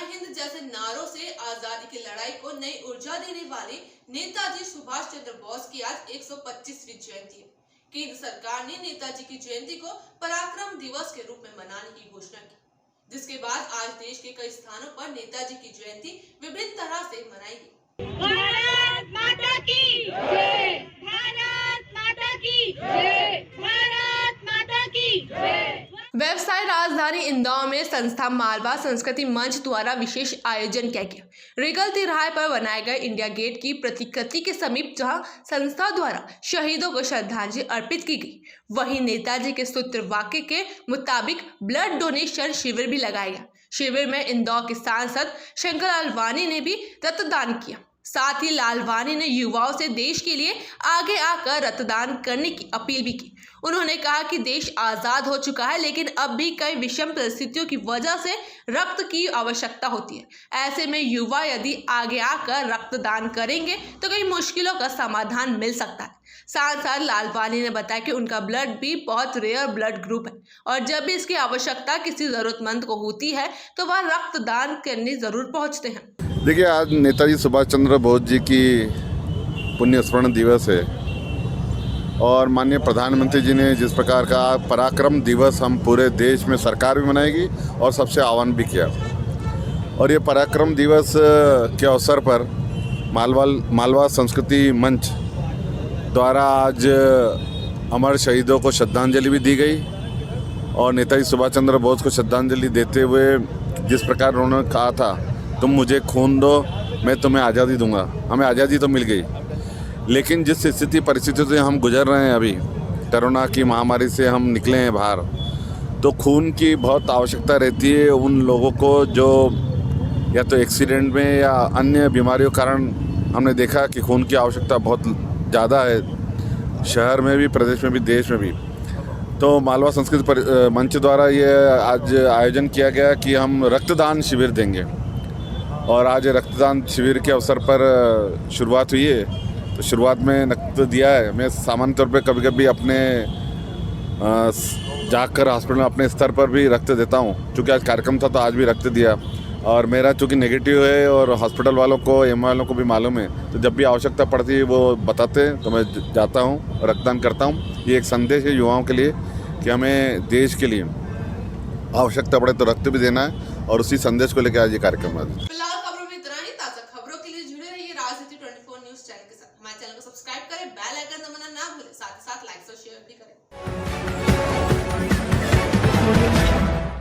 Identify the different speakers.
Speaker 1: जय हिंद जैसे नारों से आजादी की लड़ाई को नई ऊर्जा देने वाले नेताजी सुभाष चंद्र बोस की आज 125वीं जयंती है। केंद्र सरकार ने नेताजी की जयंती को पराक्रम दिवस के रूप में मनाने की घोषणा की, जिसके बाद आज देश के कई स्थानों पर नेताजी की जयंती विभिन्न तरह से मनाई गई।
Speaker 2: भारत माता की जय, भारत माता की जय, भारत माता की जय।
Speaker 1: व्यवसाय राजधानी इंदौर में संस्था मालवा संस्कृति मंच द्वारा विशेष आयोजन किया गया। रिगल तिराहे पर बनाए गए इंडिया गेट की प्रतिकृति के समीप जहां संस्था द्वारा शहीदों को श्रद्धांजलि अर्पित की गई, वहीं नेताजी के सूत्र वाक्य के मुताबिक ब्लड डोनेशन शिविर भी लगाया गया। शिविर में इंदौर के सांसद शंकर लालवानी ने भी रक्तदान किया। साथ ही लालवानी ने युवाओं से देश के लिए आगे आकर रक्तदान करने की अपील भी की। उन्होंने कहा कि देश आज़ाद हो चुका है, लेकिन अब भी कई विषम परिस्थितियों की वजह से रक्त की आवश्यकता होती है। ऐसे में युवा यदि आगे आकर रक्तदान करेंगे तो कई मुश्किलों का समाधान मिल सकता है। सांसद लालवानी ने बताया कि उनका ब्लड भी बहुत रेयर ब्लड ग्रुप है और जब भी इसकी आवश्यकता किसी ज़रूरतमंद को होती है तो वह रक्तदान करने ज़रूर पहुँचते हैं।
Speaker 3: देखिए, आज नेताजी सुभाष चंद्र बोस जी की पुण्य स्मरण दिवस है और माननीय प्रधानमंत्री जी ने जिस प्रकार का पराक्रम दिवस हम पूरे देश में सरकार भी मनाएगी और सबसे आह्वान भी किया, और ये पराक्रम दिवस के अवसर पर मालवा संस्कृति मंच द्वारा आज अमर शहीदों को श्रद्धांजलि भी दी गई और नेताजी सुभाष चंद्र बोस को श्रद्धांजलि देते हुए जिस प्रकार उन्होंने कहा था, तुम मुझे खून दो मैं तुम्हें आज़ादी दूंगा। हमें आज़ादी तो मिल गई, लेकिन जिस स्थिति परिस्थिति से हम गुजर रहे हैं, अभी कोरोना की महामारी से हम निकले हैं बाहर, तो खून की बहुत आवश्यकता रहती है उन लोगों को जो या तो एक्सीडेंट में या अन्य बीमारियों के कारण हमने देखा कि खून की आवश्यकता बहुत ज़्यादा है, शहर में भी, प्रदेश में भी, देश में भी। तो मालवा संस्कृति मंच द्वारा ये आज आयोजन किया गया कि हम रक्तदान शिविर देंगे और आज रक्तदान शिविर के अवसर पर शुरुआत हुई है। तो शुरुआत में रक्त दिया है। मैं सामान्य तौर पे कभी कभी अपने जाकर हॉस्पिटल में अपने स्तर पर भी रक्त देता हूँ। चूँकि आज कार्यक्रम था तो आज भी रक्त दिया और मेरा चूँकि नेगेटिव है और हॉस्पिटल वालों को, एम वालों को भी मालूम है, तो जब भी आवश्यकता पड़ती है वो बताते हैं तो मैं जाता हूँ, रक्तदान करता हूँ। ये एक संदेश है युवाओं के लिए कि हमें देश के लिए आवश्यकता पड़े तो रक्त भी देना है और उसी संदेश को लेकर आज ये कार्यक्रम है।
Speaker 1: राजनीति 24 न्यूज़ चैनल के साथ हमारे चैनल को सब्सक्राइब करें, बेल आइकन दबाना ना भूलें, साथ ही साथ लाइक और शेयर भी करें।